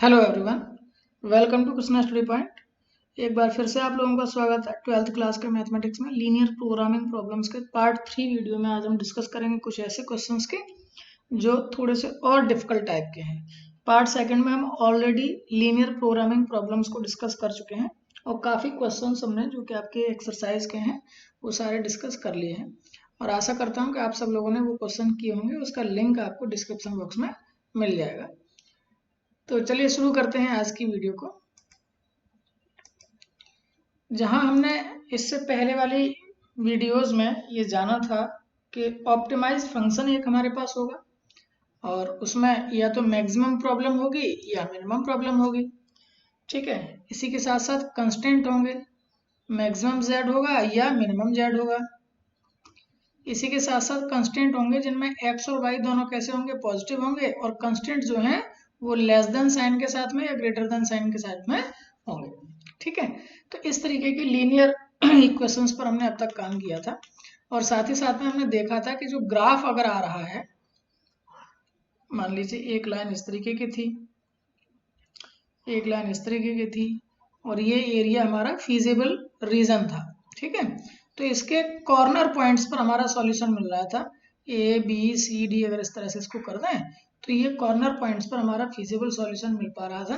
Hello everyone, welcome to Krishna study point. एक बार फिर से आप लोगों का स्वागत है 12th क्लास के मैथमेटिक्स में लीनियर प्रोग्रामिंग प्रॉब्लम्स के पार्ट 3 वीडियो में। आज हम डिस्कस करेंगे कुछ ऐसे क्वेश्चंस के जो थोड़े से और डिफिकल्ट टाइप के हैं। पार्ट सेकंड में हम ऑलरेडी लीनियर प्रोग्रामिंग प्रॉब्लम्स को डिस्कस कर चुके हैं और काफ़ी क्वेश्चन हमने जो कि आपके एक्सरसाइज के हैं वो सारे डिस्कस कर लिए हैं, और आशा करता हूँ कि आप सब लोगों ने वो क्वेश्चन किए होंगे। उसका लिंक आपको डिस्क्रिप्शन बॉक्स में मिल जाएगा। तो चलिए शुरू करते हैं आज की वीडियो को, जहां हमने इससे पहले वाली वीडियोस में ये जाना था कि ऑप्टिमाइज फंक्शन एक हमारे पास होगा और उसमें या तो मैक्सिमम प्रॉब्लम होगी या मिनिमम प्रॉब्लम होगी। ठीक है, इसी के साथ साथ कंस्टेंट होंगे, मैक्सिमम जेड होगा या मिनिमम जेड होगा। इसी के साथ साथ कंस्टेंट होंगे जिनमें एक्स और वाई दोनों कैसे होंगे, पॉजिटिव होंगे, और कंस्टेंट जो हैं वो लेस देन साइन के साथ में या ग्रेटर देन साइन के साथ में होंगे। ठीक है, तो इस तरीके की लीनियर इक्वेशंस पर हमने अब तक काम किया था, और साथ ही साथ में हमने देखा था कि जो ग्राफ अगर आ रहा है, मान लीजिए एक लाइन इस तरीके की थी, एक लाइन इस तरीके की थी, और ये एरिया हमारा फीजिबल रीजन था। ठीक है, तो इसके कॉर्नर पॉइंट्स पर हमारा सॉल्यूशन मिल रहा था। ए बी सी डी अगर इस तरह से इसको कर दें तो ये कॉर्नर पॉइंट्स पर हमारा फीजिबल सॉल्यूशन मिल पा रहा था।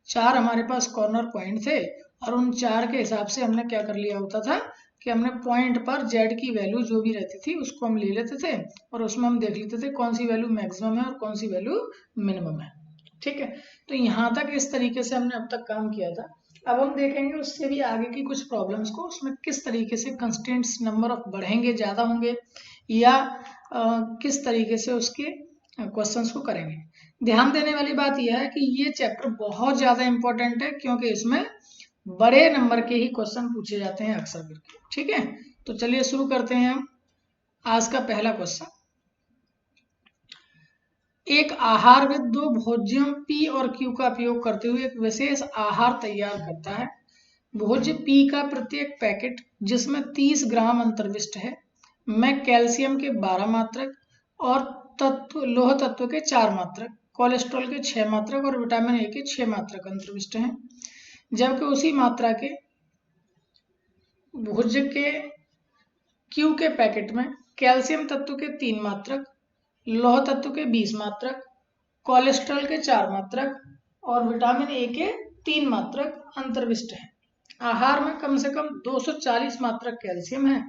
4 हमारे पास कॉर्नर पॉइंट थे, और उन 4 के हिसाब से हमने क्या कर लिया होता था कि हमने पॉइंट पर जेड की वैल्यू जो भी रहती थी उसको हम ले लेते थे, और उसमें हम देख लेते थे कौन सी वैल्यू मैक्सिमम है और कौन सी वैल्यू मिनिमम है। ठीक है, तो यहाँ तक इस तरीके से हमने अब तक काम किया था। अब हम देखेंगे उससे भी आगे की कुछ प्रॉब्लम्स को, उसमें किस तरीके से कंस्टेंट्स नंबर ऑफ बढ़ेंगे, ज़्यादा होंगे, या किस तरीके से उसके क्वेश्चंस को करेंगे। ध्यान देने वाली बात यह है कि ये चैप्टर बहुत ज़्यादा इंपॉर्टेंट है, क्योंकि इसमें बड़े नंबर के ही क्वेश्चन पूछे जाते हैं अक्सर करके। ठीक है, तो चलिए शुरू करते हैं हम आज का पहला क्वेश्चन। एक आहारविद दो भोज्यों पी और क्यू का उपयोग करते हुए एक विशेष आहार तैयार करता है। भोज्य पी का प्रत्येक पैकेट, जिसमें 30 ग्राम अंतर्विष्ट है, में कैल्शियम के 12 मात्रक और लौह तत्व के 4 मात्रक, कोलेस्ट्रॉल के 6 मात्रक और विटामिन ए के 6 मात्रक अंतर्विष्ट हैं, जबकि उसी मात्रा के भोज्य के क्यू के पैकेट में कैल्शियम तत्व के 3 मात्रक, लौह तत्व के 20 मात्रक, कोलेस्ट्रॉल के 4 मात्रक और विटामिन ए के 3 मात्रक अंतर्विष्ट हैं। आहार में कम से कम 240 मात्रक कैल्शियम है,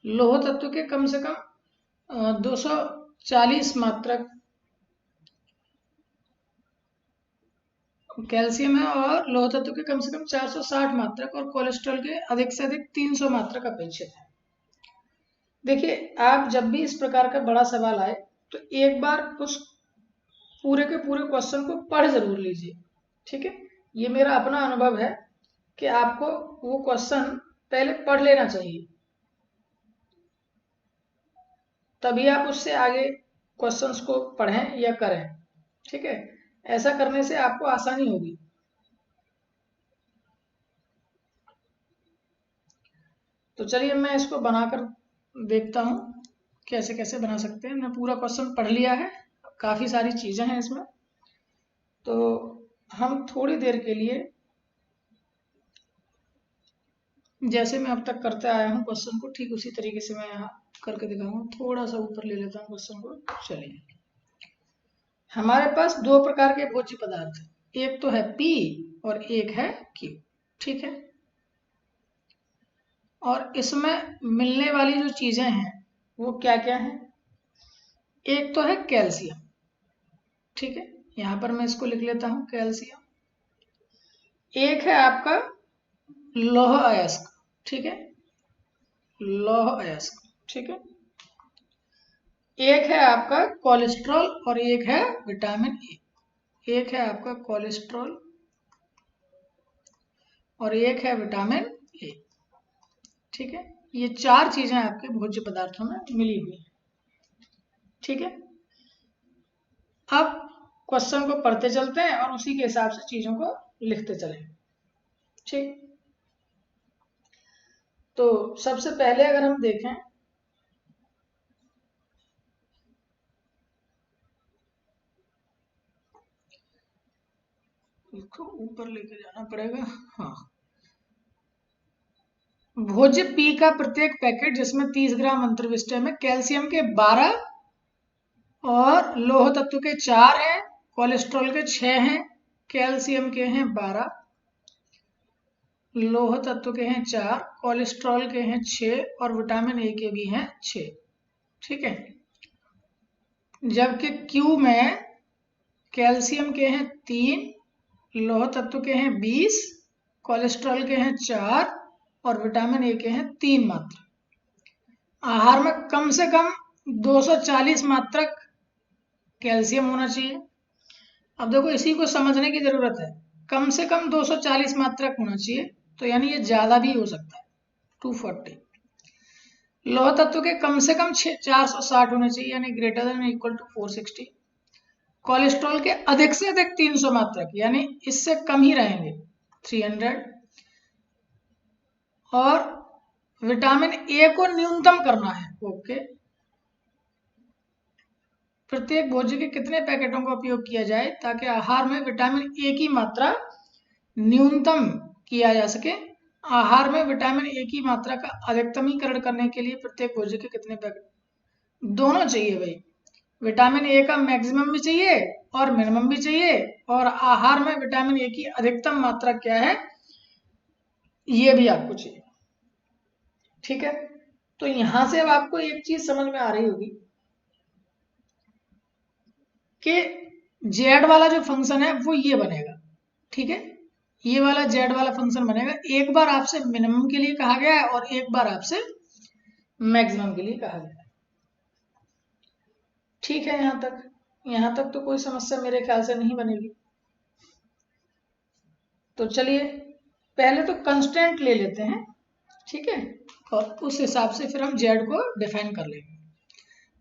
लौह तत्व के कम से कम 240 मात्रक कैल्शियम है, और लौह तत्व के कम से कम 460 मात्रक, और कोलेस्ट्रॉल के अधिक से अधिक 300 मात्रक अपेक्षित है। देखिए, आप जब भी इस प्रकार का बड़ा सवाल आए तो एक बार उस पूरे के पूरे क्वेश्चन को पढ़ जरूर लीजिए। ठीक है, ये मेरा अपना अनुभव है कि आपको वो क्वेश्चन पहले पढ़ लेना चाहिए, तभी आप उससे आगे क्वेश्चंस को पढ़ें या करें। ठीक है, ऐसा करने से आपको आसानी होगी। तो चलिए मैं इसको बनाकर देखता हूँ कैसे कैसे बना सकते हैं। मैं पूरा क्वेश्चन पढ़ लिया है, काफ़ी सारी चीज़ें हैं इसमें, तो हम थोड़ी देर के लिए जैसे मैं अब तक करते आया हूँ क्वेश्चन को, ठीक उसी तरीके से मैं यहाँ करके दिखाऊंगा। थोड़ा सा ऊपर ले लेता हूँ क्वेश्चन को। चलिए, हमारे पास दो प्रकार के भोज्य पदार्थ हैं, एक तो है पी और एक है क्यू। ठीक है, और इसमें मिलने वाली जो चीजें हैं वो क्या क्या है। एक तो है कैल्शियम। ठीक है, यहां पर मैं इसको लिख लेता हूं कैल्शियम। एक है आपका लौह अयस्क। ठीक है, लौह अयस्क। ठीक है, एक है आपका कोलेस्ट्रॉल और एक है विटामिन ए। एक है आपका कोलेस्ट्रॉल और एक है विटामिन ए। ठीक है, ये 4 चीजें आपके भोज्य पदार्थों में मिली हुई हैं। ठीक है, अब क्वेश्चन को पढ़ते चलते हैं और उसी के हिसाब से चीजों को लिखते चलें। ठीक, तो सबसे पहले अगर हम देखें इसको ऊपर लेके जाना पड़ेगा। हाँ, भोज्य पी का प्रत्येक पैकेट जिसमें 30 ग्राम अंतर्विष्ट में कैल्शियम के 12 और लौह तत्व के 4 हैं, कोलेस्ट्रॉल के 6 हैं, कैल्शियम के हैं 12, लौह तत्व के हैं 4, कोलेस्ट्रॉल के हैं 6 और विटामिन ए के भी हैं 6। ठीक है, जबकि क्यू में कैल्शियम के हैं 3, लौह तत्व के हैं 20, कोलेस्ट्रॉल के हैं 4 और विटामिन ए के हैं 3 मात्रा। आहार में कम से कम 240 मात्रक कैल्शियम होना चाहिए। अब देखो, इसी को समझने की जरूरत है, कम से कम 240 मात्रक होना चाहिए, तो यानी ये ज्यादा भी हो सकता है 240। लौह तत्व के कम से कम 460 होने चाहिए, यानी greater than equal to 460। Cholesterol के अधिक से अधिक 300 मात्रक, यानी इससे कम ही रहेंगे 300। और विटामिन ए को न्यूनतम करना है। ओके, प्रत्येक भोज्य के कितने पैकेटों का उपयोग किया जाए ताकि आहार में विटामिन ए की मात्रा न्यूनतम किया जा सके। आहार में विटामिन ए की मात्रा का अधिकतमीकरण करने के लिए प्रत्येक भोज्य के कितने पैकेट, दोनों चाहिए भाई। विटामिन ए का मैक्सिमम भी चाहिए और मिनिमम भी चाहिए, और आहार में विटामिन ए की अधिकतम मात्रा क्या है ये भी आपको चाहिए। ठीक है, तो यहां से अब आपको एक चीज समझ में आ रही होगी कि जेड वाला जो फंक्शन है वो ये बनेगा। ठीक है, ये वाला जेड वाला फंक्शन बनेगा। एक बार आपसे मिनिमम के लिए कहा गया है और एक बार आपसे मैक्सिमम के लिए कहा गया है। ठीक है, यहां तक तो कोई समस्या मेरे ख्याल से नहीं बनेगी। तो चलिए पहले तो कंस्टेंट ले लेते हैं। ठीक है, और उस हिसाब से फिर हम जेड को डिफाइन कर लेंगे।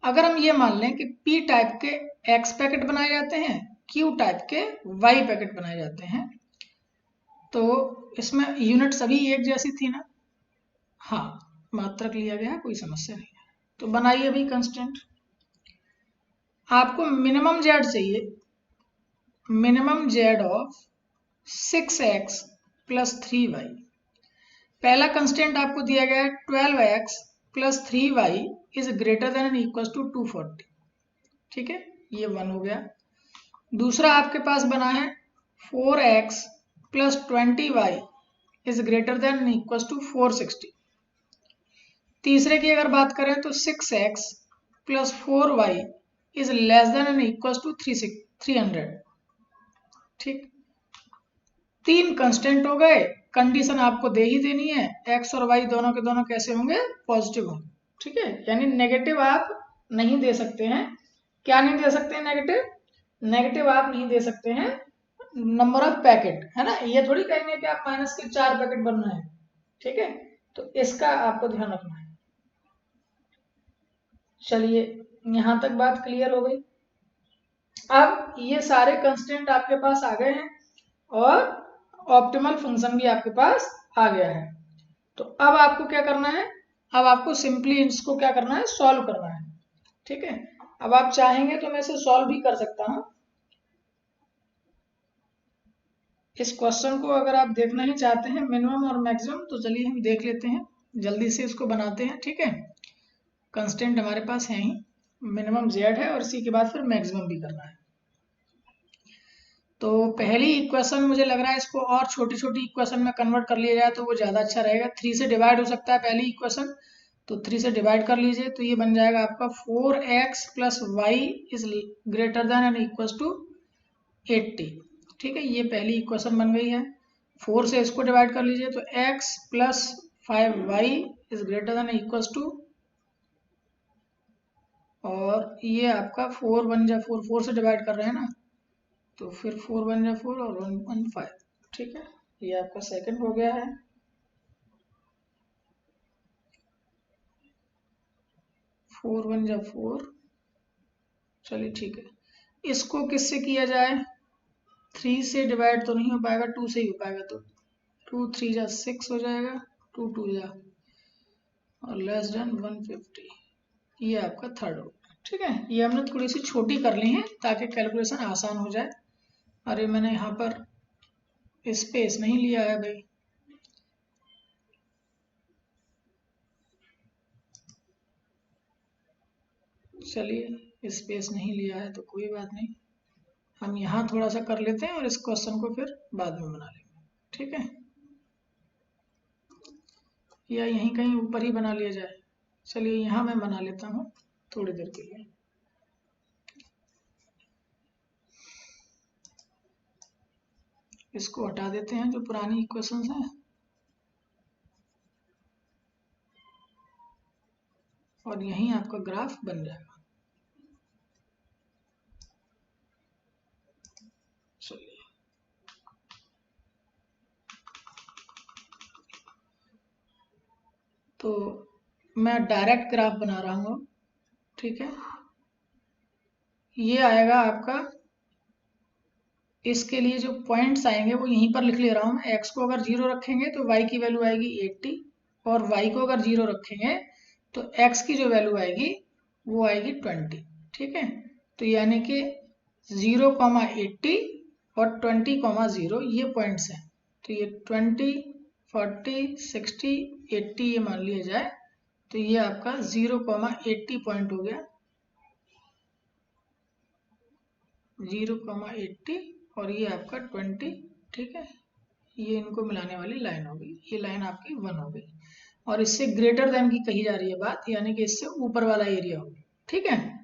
अगर हम ये मान लें कि पी टाइप के एक्स पैकेट बनाए जाते हैं, क्यू टाइप के वाई पैकेट बनाए जाते हैं, तो इसमें यूनिट सभी एक जैसी थी ना। हाँ, मात्रक लिया गया, कोई समस्या नहीं है। तो बनाइए अभी कंस्टेंट। आपको मिनिमम जेड चाहिए, minimum Z of 6x plus 3y। पहला कंस्टेंट आपको दिया गया है 12x plus 3y is greater than and equal to 240। ठीक है, ये 1 हो गया। दूसरा आपके पास बना है 4x plus 20y is greater than and equal to 460। तीसरे की अगर बात करें तो 6x plus 4y is less than and equal to 300। ठीक, 3 कंस्टेंट हो गए। कंडीशन आपको दे ही देनी है, x और y दोनों के दोनों कैसे होंगे, पॉजिटिव होंगे। ठीक है, यानी नेगेटिव आप नहीं दे सकते हैं। क्या नहीं दे सकते हैं नेगेटिव? नेगेटिव आप नहीं दे सकते हैं नंबर ऑफ पैकेट, है ना। ये थोड़ी कहेंगे कि आप माइनस के 4 पैकेट बन रहे हैं। ठीक है, तो इसका आपको ध्यान रखना है। चलिए, यहां तक बात क्लियर हो गई। अब ये सारे कंस्टेंट आपके पास आ गए हैं और ऑप्टिमल फंक्शन भी आपके पास आ गया है। तो अब आपको क्या करना है, अब आपको सिंपली इसको क्या करना है, सॉल्व करना है। ठीक है, अब आप चाहेंगे तो मैं इसे सॉल्व भी कर सकता हूं। इस क्वेश्चन को अगर आप देखना ही चाहते हैं मिनिमम और मैक्सिमम, तो चलिए हम देख लेते हैं, जल्दी से इसको बनाते हैं। ठीक है, कंस्टेंट हमारे पास है ही, मिनिमम जेड है और इसी के बाद फिर मैक्सिमम भी करना है। तो पहली इक्वेशन मुझे लग रहा है इसको और छोटी छोटी इक्वेशन में कन्वर्ट कर लिया जाए तो वो ज़्यादा अच्छा रहेगा। 3 से डिवाइड हो सकता है पहली इक्वेशन, तो 3 से डिवाइड कर लीजिए, तो ये बन जाएगा आपका 4x plus y is greater than and equal to 80। ठीक है, ये पहली इक्वेशन बन गई है। 4 से इसको डिवाइड कर लीजिए, तो x plus 5y is greater than equal to, और ये आपका 4 1 जा 4, 4 से डिवाइड कर रहे हैं ना, तो फिर 4 1 जा 4 और 1 1 5। ठीक है, ये आपका सेकंड हो गया है। 4 1 जा 4, चलिए ठीक है। इसको किससे किया जाए, 3 से डिवाइड तो नहीं हो पाएगा, 2 से ही हो पाएगा, तो 2 3 जा 6 हो जाएगा, 2 2 जा और लेस देन 150। ये आपका थर्ड हो गया। ठीक है, ये हमने थोड़ी सी छोटी कर ली है ताकि कैलकुलेशन आसान हो जाए। अरे मैंने यहाँ पर स्पेस नहीं लिया है भाई। चलिए स्पेस नहीं लिया है तो कोई बात नहीं, हम यहाँ थोड़ा सा कर लेते हैं और इस क्वेश्चन को फिर बाद में बना लेंगे, ठीक है, या यहीं कहीं ऊपर ही बना लिया जाए। चलिए यहाँ मैं बना लेता हूँ थोड़ी देर के लिए। इसको हटा देते हैं जो पुरानी इक्वेशंस हैं, और यहीं आपका ग्राफ बन जाएगा। चलिए तो मैं डायरेक्ट ग्राफ बना रहा हूँ, ठीक है। ये आएगा आपका, इसके लिए जो पॉइंट्स आएंगे वो यहीं पर लिख ले रहा हूँ मैं। एक्स को अगर 0 रखेंगे तो वाई की वैल्यू आएगी 80, और वाई को अगर 0 रखेंगे तो एक्स की जो वैल्यू आएगी वो आएगी 20, ठीक है। तो यानी कि 0,80 और 20,0 ये पॉइंट्स हैं। तो ये 20, 40, 60, 80 ये मान लिया जाए, तो ये आपका 0,80 पॉइंट हो गया, 0,80, और ये आपका 20, ठीक है। ये इनको मिलाने वाली लाइन होगी, ये लाइन आपकी 1 हो गई, और इससे ग्रेटर देन की कही जा रही है बात, यानी कि इससे ऊपर वाला एरिया होगी, ठीक है।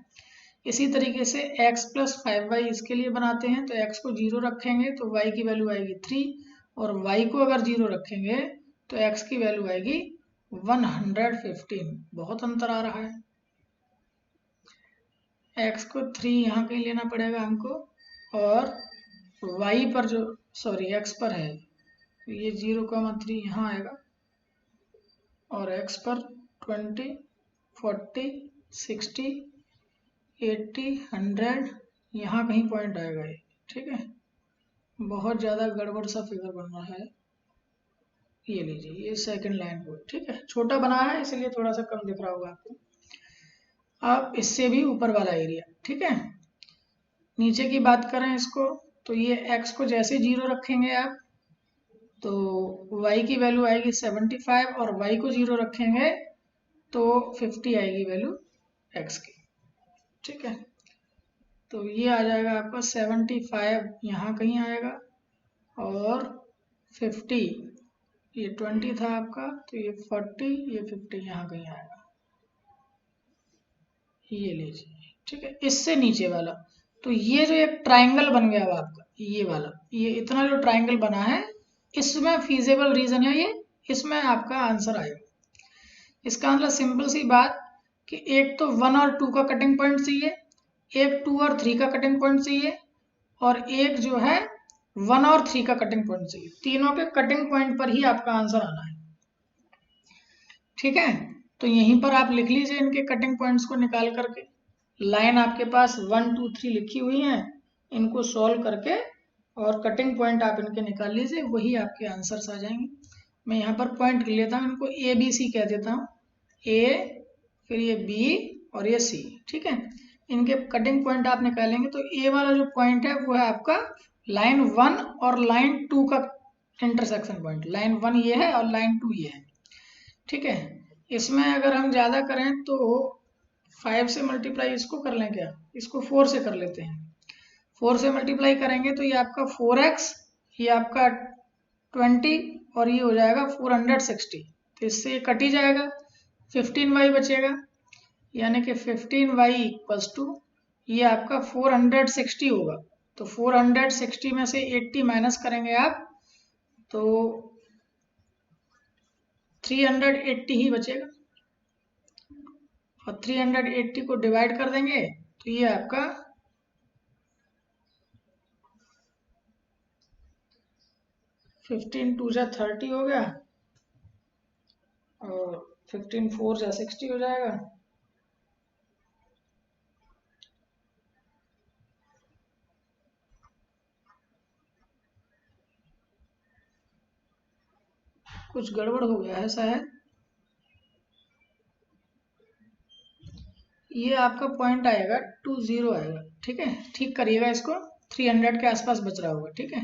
इसी तरीके से x + 5y इसके लिए बनाते हैं। तो x को 0 रखेंगे तो y की वैल्यू आएगी 3, और y को अगर 0 रखेंगे तो x की वैल्यू आएगी 115। बहुत अंतर आ रहा है। x को 3 यहाँ कहीं लेना पड़ेगा हमको, और y पर जो x पर है तो ये 0,3 यहाँ आएगा, और x पर 20, 40, 60, 80, 100 यहाँ कहीं पॉइंट आएगा ये, ठीक है। बहुत ज़्यादा गड़बड़ सा फिगर बन रहा है। ये लीजिए, ये सेकंड लाइन को, ठीक है, छोटा बनाया है इसलिए थोड़ा सा कम दिख रहा होगा आपको। अब इससे भी ऊपर वाला एरिया, ठीक है। नीचे की बात करें इसको, तो ये x को जैसे 0 रखेंगे आप तो y की वैल्यू आएगी 75, और y को 0 रखेंगे तो 50 आएगी वैल्यू x की, ठीक है। तो ये आ जाएगा आपका 75 यहाँ कहीं आएगा, और 50, ये 20 था आपका, तो ये 40, ये 50 यहाँ कहीं आएगा। ये लीजिए, ठीक है। इससे नीचे वाला, तो ये जो एक ट्राइंगल बन गया आपका, ये वाला, ये इतना जो ट्राइंगल बना है, इसमें फीजेबल रीजन है ये, इसमें आपका आंसर आएगा। इसका मतलब सिंपल सी बात कि एक तो 1 और 2 का कटिंग पॉइंट चाहिए, एक 2 और 3 का कटिंग पॉइंट चाहिए, और एक जो है 1 और 3 का कटिंग पॉइंट चाहिए। तीनों के कटिंग पॉइंट पर ही आपका आंसर आना है, ठीक है। तो यहीं पर आप लिख लीजिए इनके कटिंग पॉइंट्स को निकाल करके। लाइन आपके पास 1, 2, 3 लिखी हुई है, इनको सॉल्व करके और कटिंग पॉइंट आप इनके निकाल लीजिए, वही आपके आंसर्स आ जाएंगे। मैं यहाँ पर पॉइंट लिख लेता हूँ, इनको ए बी सी कह देता हूँ, ए, फिर ये बी, और ये सी, ठीक है। इनके कटिंग पॉइंट आप निकालेंगे तो ए वाला जो पॉइंट है वो है आपका लाइन 1 और लाइन 2 का इंटरसेक्शन पॉइंट। लाइन 1 ये है और लाइन 2 ये है, ठीक है। इसमें अगर हम ज़्यादा करें तो 5 से मल्टीप्लाई इसको कर लें क्या, इसको 4 से कर लेते हैं। 4 से मल्टीप्लाई करेंगे तो ये आपका 4x, ये आपका 20, और ये हो जाएगा 460। तो इससे ये कट ही जाएगा, 15y बचेगा, यानी कि 15y इक्वल्स टू ये आपका 460 होगा। तो 460 में से 80 माइनस करेंगे आप तो 380 ही बचेगा, और 380 को डिवाइड कर देंगे तो ये आपका 15 2 जा 30 हो गया, और 15 4 जा 60 हो जाएगा। कुछ गड़बड़ हो गया है शायद। ये आपका पॉइंट आएगा 20 आएगा, ठीक है। ठीक करिएगा इसको, 300 के आसपास बच रहा होगा, ठीक है।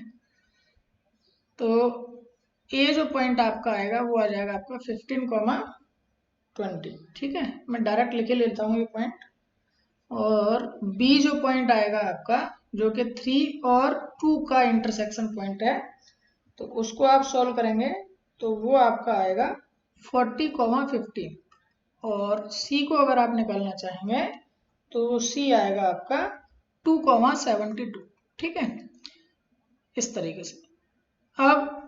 तो ये जो पॉइंट आपका आएगा वो आ जाएगा आपका 15,20। ठीक है, मैं डायरेक्ट लिखे लेता हूँ ये पॉइंट। और बी जो पॉइंट आएगा आपका, जो कि 3 और 2 का इंटरसेक्शन पॉइंट है, तो उसको आप सॉल्व करेंगे तो वो आपका आएगा 40,15। और सी को अगर आप निकालना चाहेंगे तो सी आएगा आपका 2,72। ठीक है, इस तरीके से। अब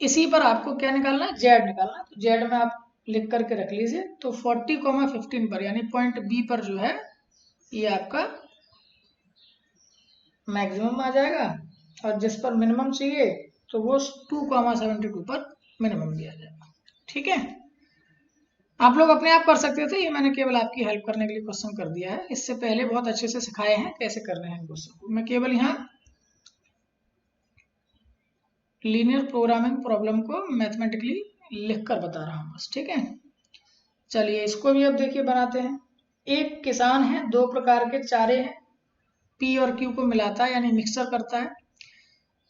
इसी पर आपको क्या निकालना है, जेड निकालना है। तो जेड में आप लिख करके रख लीजिए। तो 40,15 पर यानी पॉइंट बी पर जो है ये आपका मैक्सिमम आ जाएगा, और जिस पर मिनिमम चाहिए तो वो 2,72 पर मिनिमम भी आ जाएगा। ठीक है, आप लोग अपने आप कर सकते थे, ये मैंने केवल आपकी हेल्प करने के लिए क्वेश्चन कर दिया है। इससे पहले बहुत अच्छे से सिखाए हैं कैसे करने हैं क्वेश्चन को। मैं केवल यहाँ लीनियर प्रोग्रामिंग प्रॉब्लम को मैथमेटिकली लिख कर बता रहा हूँ बस। ठीक है, चलिए इसको भी अब देखिए बनाते हैं। एक किसान है, 2 प्रकार के चारे हैं, पी और क्यू को मिलाता है यानी मिक्सचर करता है।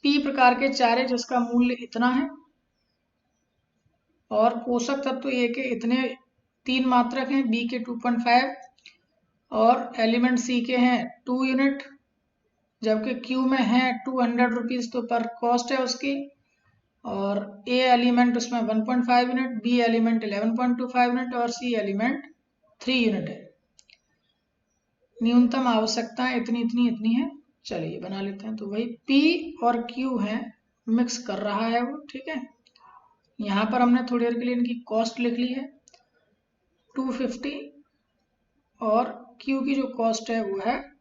पी प्रकार के चारे जिसका मूल्य इतना है, और पोषक तत्व ए के इतने 3 मात्रक हैं, बी के 2.5, और एलिमेंट सी के हैं 2 यूनिट, जबकि क्यू में है 200 रुपीज़, तो पर कॉस्ट है उसकी। और ए एलिमेंट उसमें 1.5 यूनिट, बी एलिमेंट 11.25 यूनिट, और सी एलिमेंट 3 यूनिट है। न्यूनतम आवश्यकताएं इतनी इतनी इतनी है। चलिए बना लेते हैं। तो वही P और Q है, मिक्स कर रहा है वो। ठीक है, यहाँ पर हमने थोड़ी देर के लिए इनकी कॉस्ट लिख ली है 250, और Q की जो कॉस्ट है वो है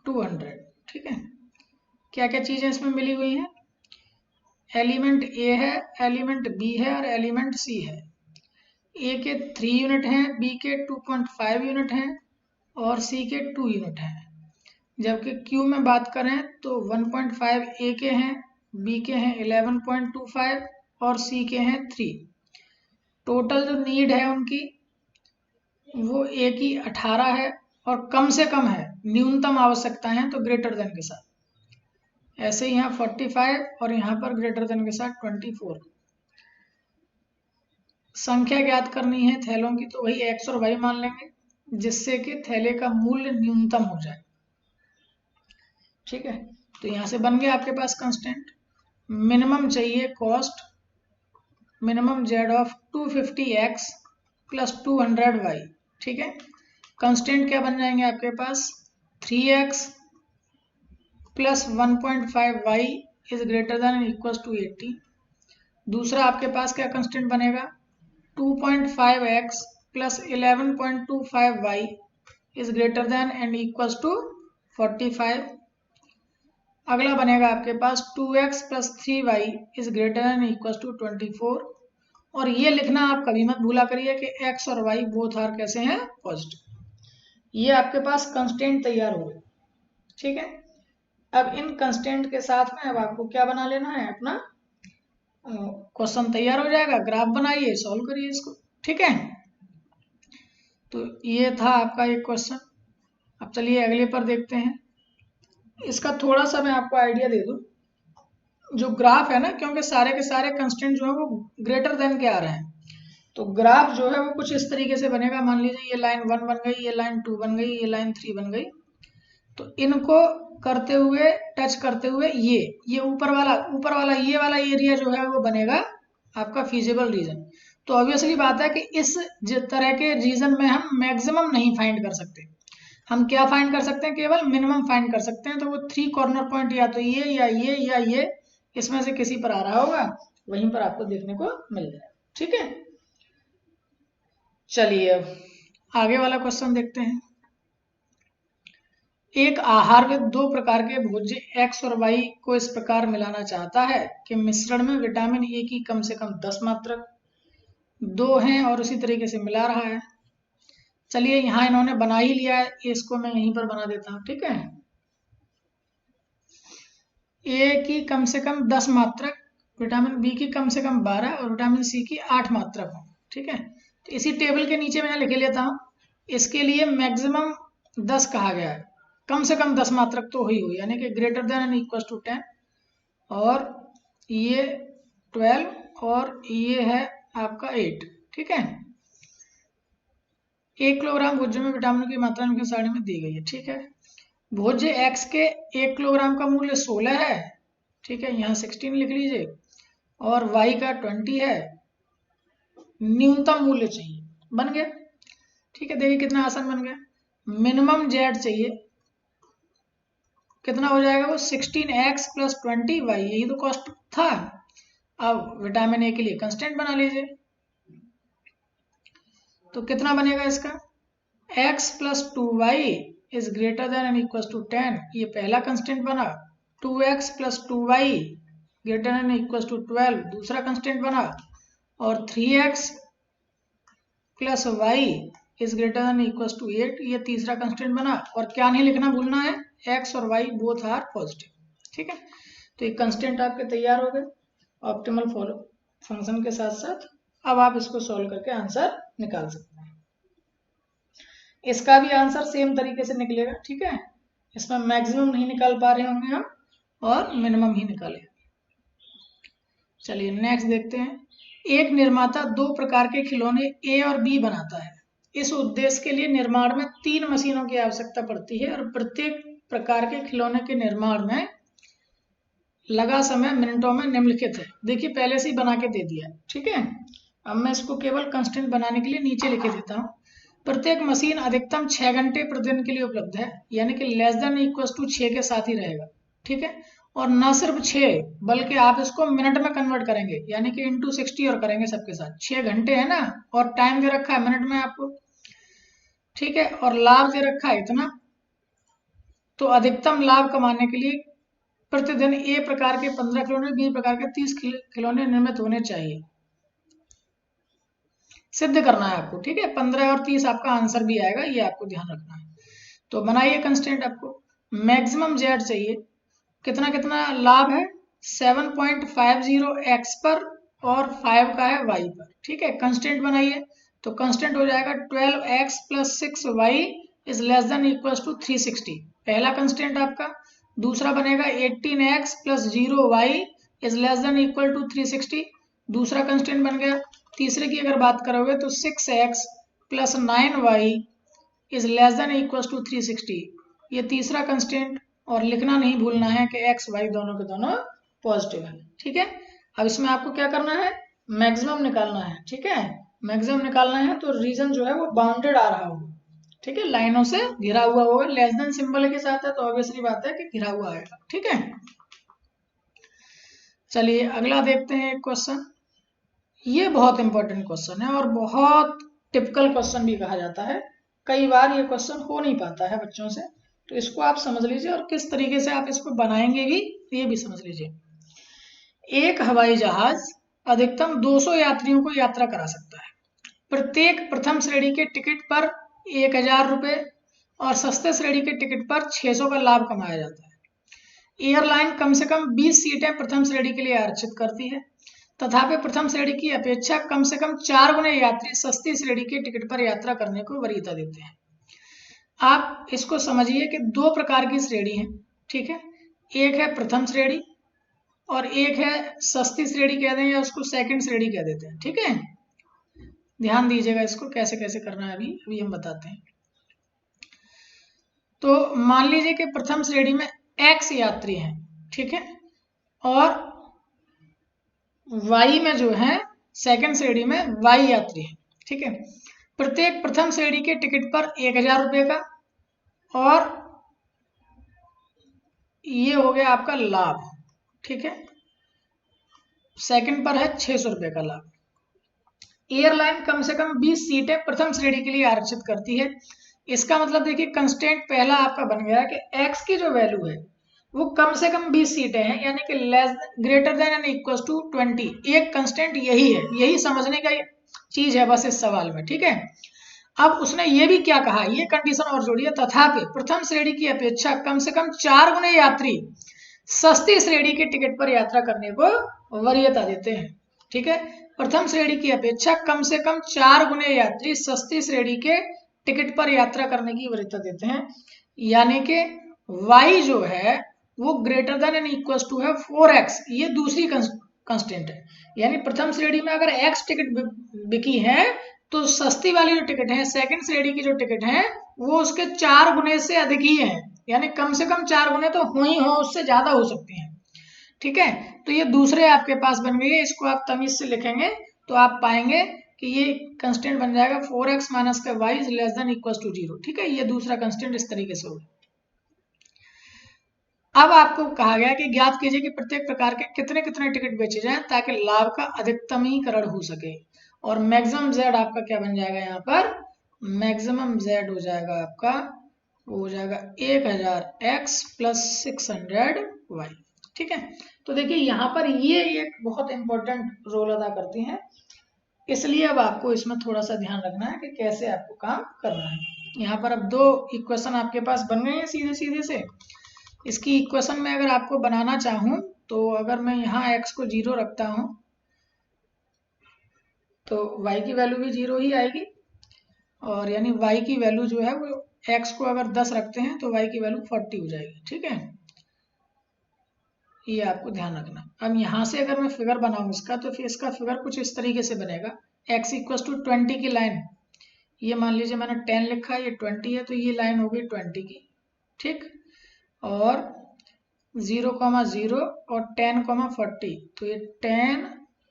200। ठीक है, क्या क्या चीज़ें इसमें मिली हुई हैं, एलिमेंट ए है, एलिमेंट बी है, और एलिमेंट सी है। ए के 3 यूनिट हैं, बी के 2.5 यूनिट हैं, और सी के 2 यूनिट हैं। जबकि क्यू में बात करें तो 1.5 ए के हैं, बी के हैं 11.25, और सी के हैं 3। टोटल जो नीड है उनकी वो ए की 18 है, और कम से कम है, न्यूनतम आवश्यकता है तो ग्रेटर देन के साथ। ऐसे ही यहाँ 45, और यहाँ पर ग्रेटर देन के साथ 24। संख्या ज्ञात करनी है थैलों की, तो वही एक्स और वाई मान लेंगे, जिससे कि थैले का मूल्य न्यूनतम हो जाए। ठीक है, तो यहाँ से बन गया आपके पास कंस्टेंट। मिनिमम चाहिए cost, minimum Z of 250x plus 200y। ठीक है, कंस्टेंट क्या बन जाएंगे आपके पास, 3x plus 1.5y is greater than equal to 80। दूसरा आपके पास क्या कंस्टेंट बनेगा, 2.5x plus 11.25y is greater than and equal to 45। अगला बनेगा आपके पास 2x plus 3y is greater than equal to 24। और ये लिखना आप कभी मत भूला करिए कि x और y बोथ आर कैसे हैं, पॉजिटिव। ये आपके पास कंस्टेंट तैयार हो गए। ठीक है, अब इन कंस्टेंट के साथ में अब आपको क्या बना लेना है, अपना क्वेश्चन तैयार हो जाएगा। ग्राफ बनाइए, सॉल्व करिए इसको। ठीक है, तो ये था आपका एक क्वेश्चन। अब चलिए अगले पर देखते हैं। इसका थोड़ा सा मैं आपको आइडिया दे दूं। जो ग्राफ है ना, क्योंकि सारे के सारे कंस्टेंट जो है वो ग्रेटर देन के आ रहे हैं, तो ग्राफ जो है वो कुछ इस तरीके से बनेगा। मान लीजिए ये लाइन 1 बन गई, ये लाइन 2 बन गई, ये लाइन 3 बन गई। तो इनको करते हुए, टच करते हुए ये ऊपर वाला ये वाला एरिया जो है वो बनेगा आपका फीजिबल रीजन। तो ऑब्वियसली बात है कि इस तरह के रीजन में हम मैक्सिमम नहीं फाइंड कर सकते। हम क्या फाइंड कर सकते हैं, केवल मिनिमम फाइंड कर सकते हैं। तो वो 3 कॉर्नर पॉइंट या तो ये या ये या ये, इसमें से किसी पर आ रहा होगा, वहीं पर आपको देखने को मिल जाएगा। ठीक है, चलिए अब आगे वाला क्वेश्चन देखते हैं। एक आहारविद 2 प्रकार के भोज्य एक्स और वाई को इस प्रकार मिलाना चाहता है कि मिश्रण में विटामिन ए की कम से कम 10 मात्रक 2 हैं, और उसी तरीके से मिला रहा है। चलिए यहाँ इन्होंने बना ही लिया है, इसको मैं यहीं पर बना देता हूँ। ठीक है, ए की कम से कम 10 मात्रक, विटामिन बी की कम से कम 12, और विटामिन सी की 8 मात्रक हो। ठीक है, तो इसी टेबल के नीचे मैं लिख लेता हूँ। इसके लिए मैक्सिमम 10 कहा गया है, कम से कम 10 मात्रक तो हुई यानी कि greater than and equal to 10। और ये 12 और ये है आपका 8, ठीक है। 1 किलोग्राम भोज्य में विटामिन की मात्रा निम्नलिखित सारणी में दी गई है, ठीक है। भोज्य एक्स के 1 किलोग्राम का मूल्य 16 है, ठीक है, यहाँ 16 लिख लीजिए, और वाई का 20 है, न्यूनतम मूल्य चाहिए, बन गया, ठीक है। देखिए कितना आसान बन गया। मिनिमम जेड चाहिए, कितना हो जाएगा वो 16x प्लस 20y, यही तो कॉस्ट था। अब विटामिन ए के लिए कंस्टेंट बना लीजिए, तो कितना बनेगा इसका, x plus 2y is greater than and equal to 10, ये पहला कंस्टेंट बना। 2x plus 2y greater than equal to 12 दूसरा कंस्टेंट बना, और 3x plus y is greater than equal to 8 ये तीसरा कंस्टेंट बना। और क्या नहीं लिखना भूलना है, x और y बोथ आर पॉजिटिव, ठीक है। तो ये कंस्टेंट आपके तैयार हो गए ऑप्टिमल फॉलो फंक्शन के साथ साथ। अब आप इसको सॉल्व करके आंसर निकाल सकते हैं। इसका भी आंसर सेम तरीके से निकलेगा, ठीक है। इसमें मैक्सिमम नहीं निकाल पा रहे होंगे हम, और मिनिमम ही निकाले। चलिए नेक्स्ट देखते हैं। एक निर्माता 2 प्रकार के खिलौने ए और बी बनाता है। इस उद्देश्य के लिए निर्माण में 3 मशीनों की आवश्यकता पड़ती है, और प्रत्येक प्रकार के खिलौने के निर्माण में लगा समय मिनटों में निम्नलिखित है। देखिए पहले से ही बना के दे दिया, ठीक है। अब मैं इसको केवल कंस्टेंट बनाने के लिए नीचे लिखे देता हूँ। प्रत्येक मशीन अधिकतम 6 घंटे प्रतिदिन के लिए उपलब्ध है, यानी कि लेस देन इक्वल टू 6 के साथ ही रहेगा, ठीक है। और न सिर्फ 6 बल्कि आप इसको मिनट में कन्वर्ट करेंगे, यानी कि इंटू 60 और करेंगे सबके साथ। 6 घंटे है ना, और टाइम दे रखा है मिनट में आपको, ठीक है, और लाभ दे रखा है इतना। तो अधिकतम लाभ कमाने के लिए प्रतिदिन ए प्रकार के 15 खिलौने, बी प्रकार के 30 खिलौने निर्मित होने चाहिए। सिद्ध करना है आपको, ठीक है। 15 और 30 आपका आंसर भी आएगा, ये आपको ध्यान रखना है। तो बनाइए कंस्टेंट, आपको मैक्सिमम जेड चाहिए। कितना कितना लाभ है, 7.50 एक्स पर और 5 का है वाई पर, ठीक है। कंस्टेंट बनाइए, तो कंस्टेंट हो जाएगा 12x plus 6y is less than equal to 360, पहला कंस्टेंट आपका। दूसरा बनेगा 18x plus 0y is less than equal to 360, दूसरा कंस्टेंट बन गया। तीसरे की अगर बात करोगे तो 6x plus 9y is less than equal to 360, ये तीसरा कंस्टेंट। और लिखना नहीं भूलना है कि x y दोनों के दोनों पॉजिटिव है, ठीक है। अब इसमें आपको क्या करना है, मैक्सिमम निकालना है, ठीक है। मैक्सिमम निकालना है तो रीजन जो है वो बाउंडेड आ रहा होगा, ठीक है, लाइनों से घिरा हुआ होगा। लेस देन सिंबल के साथ है तो ऑब्वियसली बात है कि घिरा हुआ आएगा, ठीक है। चलिए अगला देखते हैं एक क्वेश्चन। ये बहुत इंपॉर्टेंट क्वेश्चन है और बहुत टिपिकल क्वेश्चन भी कहा जाता है। कई बार ये क्वेश्चन हो नहीं पाता है बच्चों से, तो इसको आप समझ लीजिए, और किस तरीके से आप इसको बनाएंगे भी ये भी समझ लीजिए। एक हवाई जहाज अधिकतम 200 यात्रियों को यात्रा करा सकता है। प्रत्येक प्रथम श्रेणी के टिकट पर 1000 रुपये और सस्ते श्रेणी के टिकट पर 600 का लाभ कमाया जाता है। एयरलाइन कम से कम 20 सीटें प्रथम श्रेणी के लिए आरक्षित करती है, तथापि प्रथम श्रेणी की अपेक्षा कम से कम 4 गुने यात्री सस्ती श्रेणी के टिकट पर यात्रा करने को वरीयता देते हैं। आप इसको समझिए कि 2 प्रकार की श्रेणी है, ठीक है। एक है प्रथम श्रेणी और एक है सस्ती श्रेणी कह दें, या उसको सेकंड श्रेणी कह देते हैं, ठीक है। ध्यान दीजिएगा इसको कैसे कैसे करना है, अभी हम बताते हैं। तो मान लीजिए कि प्रथम श्रेणी में x यात्री हैं, ठीक है, और y में जो है सेकंड श्रेणी में y यात्री हैं, ठीक है। प्रत्येक प्रथम श्रेणी के टिकट पर 1000 रुपये का, और ये हो गया आपका लाभ, ठीक है। सेकंड पर है 600 रुपये का लाभ। एयरलाइन कम से कम 20 सीटें प्रथम श्रेणी के लिए आरक्षित करती है। इसका मतलब देखिए कंस्टेंट पहला आपका बन गया कि x की जो वैल्यू है वो कम से कम 20 सीटें हैं, यानी कि less greater than and equal to 20। एक कंस्टेंट यही है, यही समझने का चीज है बस इस सवाल में, ठीक है। अब उसने ये भी क्या कहा, ये कंडीशन और जोड़ी है, तथापि प्रथम श्रेणी की अपेक्षा कम से कम 4 गुने यात्री सस्ती श्रेणी के टिकट पर यात्रा करने को वरीयता देते हैं, ठीक है। प्रथम श्रेणी की अपेक्षा कम से कम 4 गुने यात्री सस्ती श्रेणी के टिकट पर यात्रा करने की वरीयता देते हैं, यानी कि y जो है वो greater than and equal to है 4x, ये दूसरी कंस्टेंट है। यानी प्रथम श्रेणी में अगर x टिकट बिकी है तो सस्ती वाली जो टिकट है सेकंड श्रेणी की जो टिकट है वो उसके 4 गुने से अधिक ही है, यानी कम से कम 4 गुने तो हो ही हो, उससे ज्यादा हो सकती हैं। ठीक है, तो ये दूसरे आपके पास बन गई है, इसको आप तमीज से लिखेंगे तो आप पाएंगे कि ये कंस्टेंट बन जाएगा 4x माइनस का y is less than equal to 0। ठीक है, ये दूसरा कंस्टेंट इस तरीके से होगा। अब आपको कहा गया कि ज्ञात कीजिए कि प्रत्येक प्रकार के कितने कितने टिकट बेचे जाएं ताकि लाभ का अधिकतमीकरण हो सके। और मैक्सिमम z आपका क्या बन जाएगा, यहाँ पर मैक्सिमम z हो जाएगा आपका, वो हो जाएगा 1000x प्लस 600y। ठीक है, तो देखिए यहाँ पर ये एक बहुत इंपॉर्टेंट रोल अदा करती हैं, इसलिए अब आपको इसमें थोड़ा सा ध्यान रखना है कि कैसे आपको काम करना है। यहाँ पर अब 2 इक्वेशन आपके पास बन गए हैं सीधे सीधे से। इसकी इक्वेशन में अगर आपको बनाना चाहूँ तो अगर मैं यहाँ x को 0 रखता हूँ तो y की वैल्यू भी 0 ही आएगी, और यानी y की वैल्यू जो है वो x को अगर 10 रखते हैं तो y की वैल्यू 40 हो जाएगी। ठीक है, ये आपको ध्यान रखना। अब यहाँ से अगर मैं फिगर बनाऊँ इसका तो फिर इसका फिगर कुछ इस तरीके से बनेगा, x इक्वल टू 20 की लाइन, ये मान लीजिए मैंने 10 लिखा है, ये 20 है, तो ये लाइन होगी 20 की। ठीक, और 0,0 और 10,40, तो ये 10,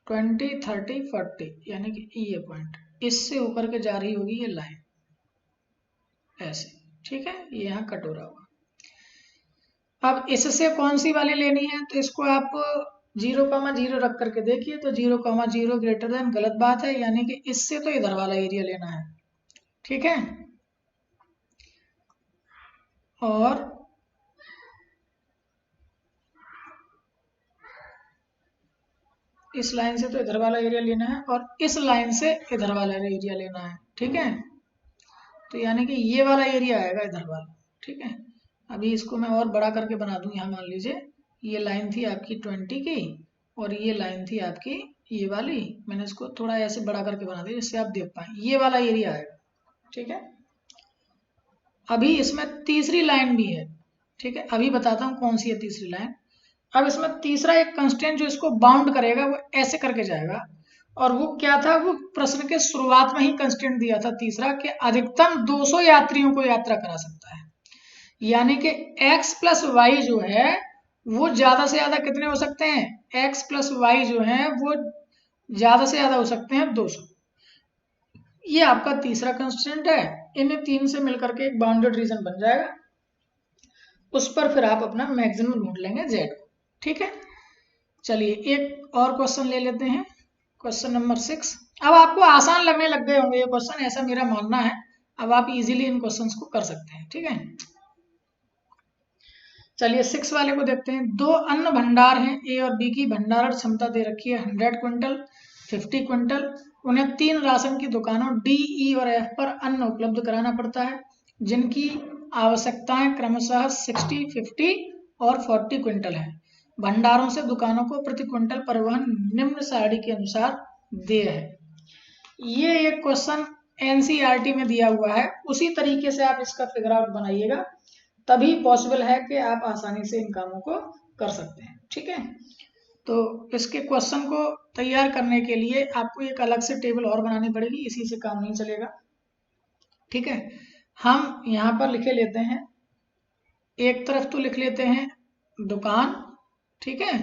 20, 30, 40, यानी कि ये पॉइंट इससे होकर के जा रही होगी ये लाइन ऐसे। ठीक है, ये यहाँ कट हो रहा होगा। अब इससे कौन सी वाली लेनी है, तो इसको आप 0,0 रख करके देखिए, तो 0,0 ग्रेटर देन गलत बात है, यानी कि इससे तो इधर वाला एरिया लेना है। ठीक है, और इस लाइन से तो इधर वाला एरिया लेना है, और इस लाइन से इधर वाला एरिया लेना है। ठीक है, तो यानी कि ये वाला एरिया आएगा इधर वाला। ठीक है, अभी इसको मैं और बड़ा करके बना दूं। यहाँ मान लीजिए ये लाइन थी आपकी 20 की और ये लाइन थी आपकी ये वाली, मैंने इसको थोड़ा ऐसे बड़ा करके बना दिया जिससे आप देख पाए, ये वाला एरिया आएगा। ठीक है, अभी इसमें तीसरी लाइन भी है। ठीक है, अभी बताता हूँ कौन सी है तीसरी लाइन। अब इसमें तीसरा एक कंस्टेंट जो इसको बाउंड करेगा वो ऐसे करके जाएगा, और वो क्या था, वो प्रश्न के शुरुआत में ही कंस्टेंट दिया था तीसरा, कि अधिकतम 200 यात्रियों को यात्रा करा सकता है। यानी कि x प्लस वाई जो है वो ज्यादा से ज्यादा कितने हो सकते हैं, x प्लस वाई जो है वो ज्यादा से ज्यादा हो सकते हैं 200। ये आपका तीसरा कंस्टेंट है, इन तीन से मिलकर के एक बाउंडेड रीजन बन जाएगा, उस पर फिर आप अपना मैक्सिमम ढूंढ लेंगे z को। ठीक है, चलिए एक और क्वेश्चन ले लेते हैं, क्वेश्चन नंबर 6। अब आपको आसान लगने लग गए होंगे ये क्वेश्चन, ऐसा मेरा मानना है। अब आप इजीली इन क्वेश्चंस को कर सकते हैं। ठीक है, चलिए 6 वाले को देखते हैं। 2 अन्न भंडार हैं, ए और बी की भंडारण क्षमता दे रखी है 100 क्विंटल, 50 क्विंटल। उन्हें 3 राशन की दुकानों डी, ई और एफ पर अन्न उपलब्ध कराना पड़ता है, जिनकी आवश्यकताएं क्रमशः 60, 50 और 40 क्विंटल है। भंडारों से दुकानों को प्रति क्विंटल परिवहन निम्न सारणी के अनुसार देय है। ये एक क्वेश्चन एनसीईआरटी में दिया हुआ है, उसी तरीके से आप इसका फिगर आउट बनाइएगा, तभी पॉसिबल है कि आप आसानी से इन कामों को कर सकते हैं। ठीक है, तो इसके क्वेश्चन को तैयार करने के लिए आपको एक अलग से टेबल और बनानी पड़ेगी, इसी से काम नहीं चलेगा। ठीक है, हम यहाँ पर लिखे लेते हैं, एक तरफ तो लिख लेते हैं दुकान, ठीक है,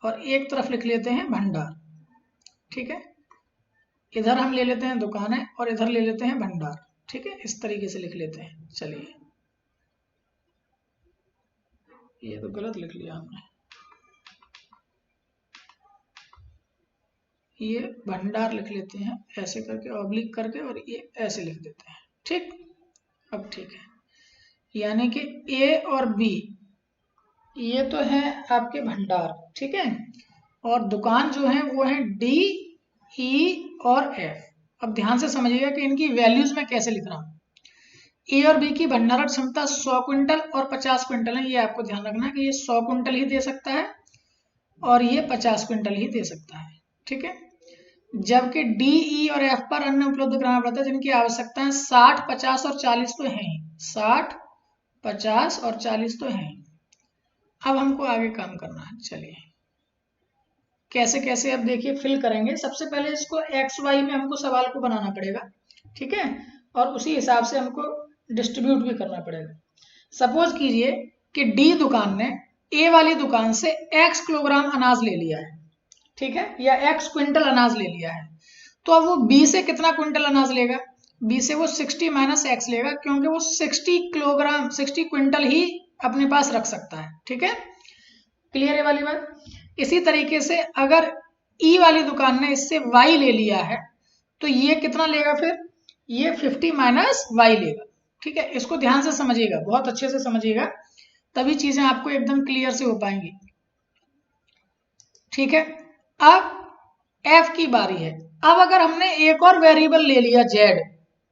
और एक तरफ लिख लेते हैं भंडार। ठीक है, इधर हम ले लेते हैं दुकानें और इधर ले लेते हैं भंडार। ठीक है, इस तरीके से लिख लेते हैं। चलिए, ये तो गलत लिख लिया हमने, ये भंडार लिख लेते हैं ऐसे करके ऑब्लिक करके, और ये ऐसे लिख देते हैं। ठीक, अब ठीक है, यानी कि ए और बी ये तो है आपके भंडार। ठीक है, और दुकान जो है वो है डी, ई और एफ। अब ध्यान से समझिएगा कि इनकी वैल्यूज में कैसे लिख रहा हूं। ए और बी की भंडारण क्षमता 100 क्विंटल और 50 क्विंटल है, ये आपको ध्यान रखना है कि ये 100 क्विंटल ही दे सकता है और ये 50 क्विंटल ही दे सकता है। ठीक है, जबकि डी, ई और एफ पर अन्न उपलब्ध कराना पड़ता है, जिनकी आवश्यकताएं 60, 50 और 40 तो हैं ही, 60, 50 और 40 तो हैं। अब हमको आगे काम करना है। चलिए कैसे कैसे अब देखिए फिल करेंगे। सबसे पहले इसको एक्स वाई में हमको सवाल को बनाना पड़ेगा, ठीक है, और उसी हिसाब से हमको डिस्ट्रीब्यूट भी करना पड़ेगा। सपोज कीजिए कि डी दुकान ने ए वाली दुकान से x किलोग्राम अनाज ले लिया है, ठीक है, या x क्विंटल अनाज ले लिया है। तो अब वो बी से कितना क्विंटल अनाज लेगा? बी से वो 60 माइनस एक्स लेगा, क्योंकि वो 60 किलोग्राम 60 क्विंटल ही अपने पास रख सकता है, ठीक है। क्लियर है वाली बात? इसी तरीके से अगर ई वाली दुकान ने इससे वाई ले लिया है तो ये कितना लेगा? फिर ये 50 माइनस वाई लेगा, ठीक है। इसको ध्यान से समझिएगा, बहुत अच्छे से समझिएगा, तभी चीजें आपको एकदम क्लियर से हो पाएंगी, ठीक है। अब एफ की बारी है। अब अगर हमने एक और वेरिएबल ले लिया जेड,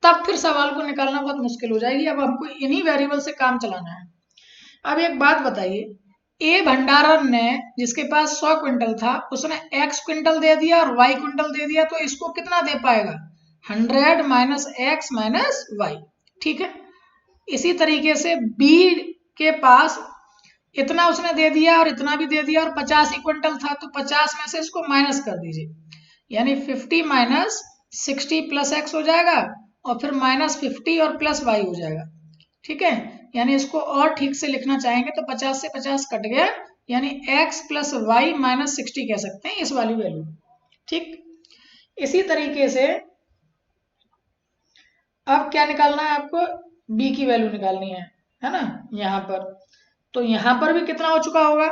तब फिर सवाल को निकालना बहुत मुश्किल हो जाएगी। अब हमको इन्हीं वेरिएबल से काम चलाना है। अब एक बात बताइए, ए भंडारण ने जिसके पास 100 क्विंटल था, उसने x क्विंटल दे दिया और y क्विंटल दे दिया, तो इसको कितना दे पाएगा? 100 माइनस एक्स माइनस वाई, ठीक है। इसी तरीके से b के पास इतना उसने दे दिया और इतना भी दे दिया और 50 ही क्विंटल था, तो 50 में से इसको माइनस कर दीजिए, यानी 50 माइनस 60 प्लस एक्स हो जाएगा और फिर माइनस 50 और प्लस वाई हो जाएगा, ठीक है। यानी इसको और ठीक से लिखना चाहेंगे तो 50 से 50 कट गया, यानी x प्लस वाई माइनस 60 कह सकते हैं इस वाली वैल्यू, ठीक। इसी तरीके से अब क्या निकालना है आपको? b की वैल्यू निकालनी है ना, यहां पर। तो यहां पर भी कितना हो चुका होगा?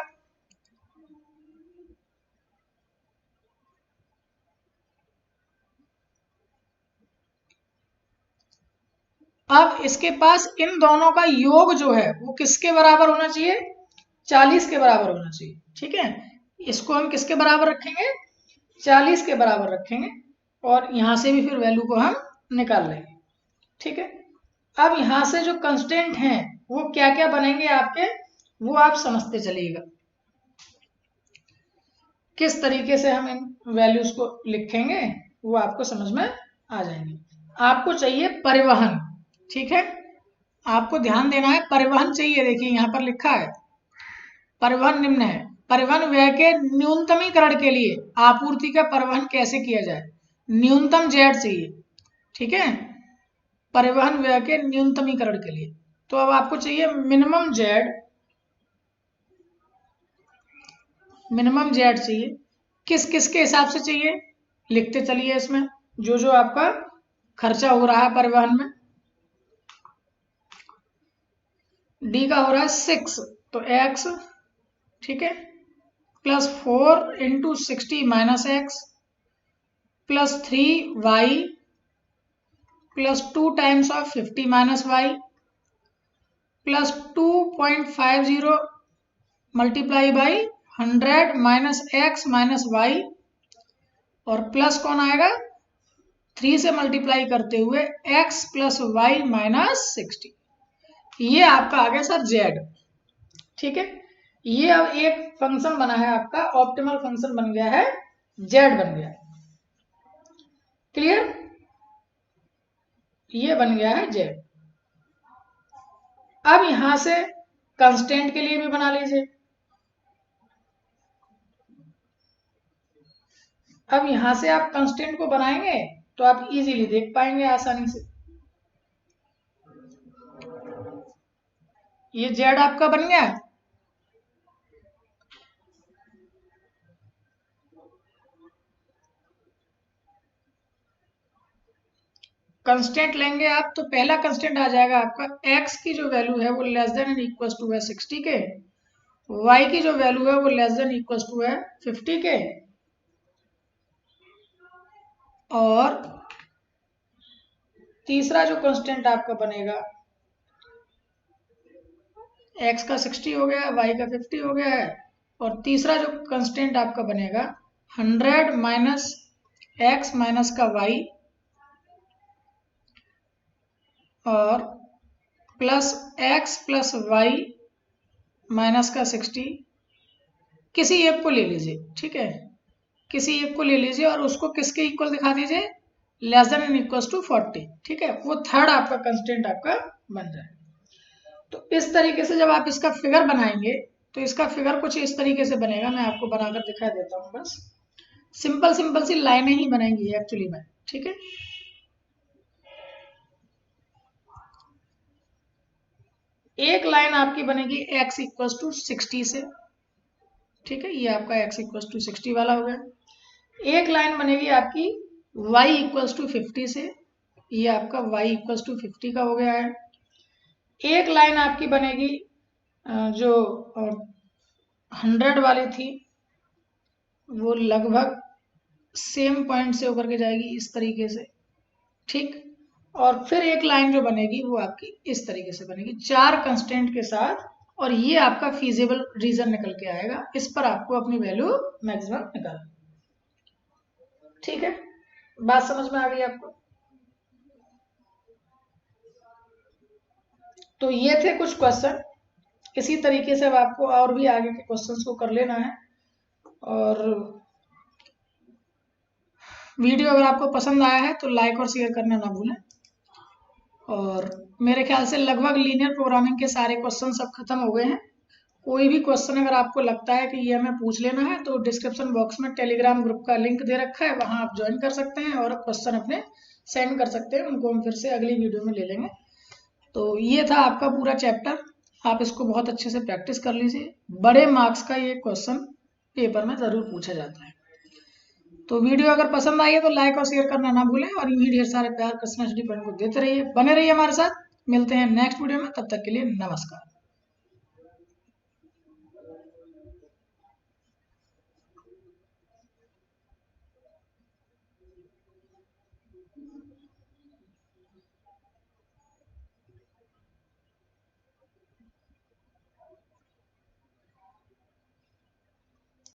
अब इसके पास इन दोनों का योग जो है वो किसके बराबर होना चाहिए? 40 के बराबर होना चाहिए, ठीक है। इसको हम किसके बराबर रखेंगे? 40 के बराबर रखेंगे, और यहां से भी फिर वैल्यू को हम निकाल लेंगे, ठीक है। अब यहां से जो कंस्टेंट हैं वो क्या क्या बनेंगे आपके, वो आप समझते चलिएगा किस तरीके से हम इन वैल्यूज को लिखेंगे, वो आपको समझ में आ जाएंगे। आपको चाहिए परिवहन, ठीक है। आपको ध्यान देना है, परिवहन चाहिए। देखिए यहां पर लिखा है परिवहन निम्न है, परिवहन व्यय के न्यूनतमीकरण के लिए आपूर्ति का परिवहन कैसे किया जाए? न्यूनतम जेड चाहिए, ठीक है, परिवहन व्यय के न्यूनतमीकरण के लिए। तो अब आपको चाहिए मिनिमम जेड, मिनिमम जेड चाहिए। किस किस के हिसाब से चाहिए? लिखते चलिए इसमें जो जो आपका खर्चा हो रहा है परिवहन में। डी का हो रहा है 6, तो एक्स, ठीक है, plus 4 into 60 minus X plus 3y plus 2 times of 50 minus Y plus 2.50 multiply by 100 minus X minus Y, और प्लस कौन आएगा? 3 से मल्टीप्लाई करते हुए x प्लस वाई माइनस 60। ये आपका आ गया सर z, ठीक है। ये अब एक फंक्शन बना है आपका, ऑप्टिमल फंक्शन बन गया है, z बन गया है। क्लियर? ये बन गया है z। अब यहां से कंस्टेंट के लिए भी बना लीजिए। अब यहां से आप कंस्टेंट को बनाएंगे तो आप इजीली देख पाएंगे आसानी से। ये z आपका बन गया। कंस्टेंट लेंगे आप तो पहला कंस्टेंट आ जाएगा आपका x की जो वैल्यू है वो less than and equal to है 60 के, y की जो वैल्यू है वो लेस देन इक्वल टू है 50 के, और तीसरा जो कांस्टेंट आपका बनेगा, x का 60 हो गया, y का 50 हो गया है, और तीसरा जो कांस्टेंट आपका बनेगा 100 माइनस एक्स माइनस का y और plus x plus Y minus का 60। किसी एक को ले लीजिए, ठीक है, किसी एक को ले लीजिए और उसको किसके इक्वल दिखा दीजिए? Less than and equal to 40, ठीक है। वो थर्ड आपका कंस्टेंट आपका बन जाए। तो इस तरीके से जब आप इसका फिगर बनाएंगे तो इसका फिगर कुछ इस तरीके से बनेगा, मैं आपको बनाकर दिखा देता हूँ। बस सिंपल सिंपल सी लाइनें ही बनेंगी एक्चुअली में, ठीक है। एक लाइन आपकी बनेगी x इक्वल टू 60 से, ठीक है, ये आपका x इक्वल टू 60 वाला हो गया। एक लाइन बनेगी आपकी y इक्वल टू 50 से, ये आपका y इक्वल टू 50 का हो गया है। एक लाइन आपकी बनेगी जो 100 वाली थी, वो लगभग सेम पॉइंट से होकर के जाएगी इस तरीके से, ठीक। और फिर एक लाइन जो बनेगी वो आपकी इस तरीके से बनेगी, 4 कंस्टेंट के साथ, और ये आपका फीजिबल रीजन निकल के आएगा। इस पर आपको अपनी वैल्यू मैक्सिमम निकालनी, ठीक है। बात समझ में आ गई आपको? तो ये थे कुछ क्वेश्चन। इसी तरीके से अब आपको और भी आगे के क्वेश्चंस को कर लेना है। और वीडियो अगर आपको पसंद आया है तो लाइक और शेयर करना ना भूलें। और मेरे ख्याल से लगभग लीनियर प्रोग्रामिंग के सारे क्वेश्चन सब खत्म हो गए हैं। कोई भी क्वेश्चन अगर आपको लगता है कि ये हमें पूछ लेना है तो डिस्क्रिप्शन बॉक्स में टेलीग्राम ग्रुप का लिंक दे रखा है, वहां आप ज्वाइन कर सकते हैं और क्वेश्चन अपने सेंड कर सकते हैं, उनको हम फिर से अगली वीडियो में ले लेंगे। तो ये था आपका पूरा चैप्टर, आप इसको बहुत अच्छे से प्रैक्टिस कर लीजिए। बड़े मार्क्स का ये क्वेश्चन पेपर में ज़रूर पूछा जाता है। तो वीडियो अगर पसंद आई है तो लाइक और शेयर करना ना भूलें, और यूं ही ढेर सारे प्यार कृष्णा स्टडी पॉइंट को देते रहिए, बने रहिए हमारे साथ। मिलते हैं नेक्स्ट वीडियो में, तब तक के लिए नमस्कार।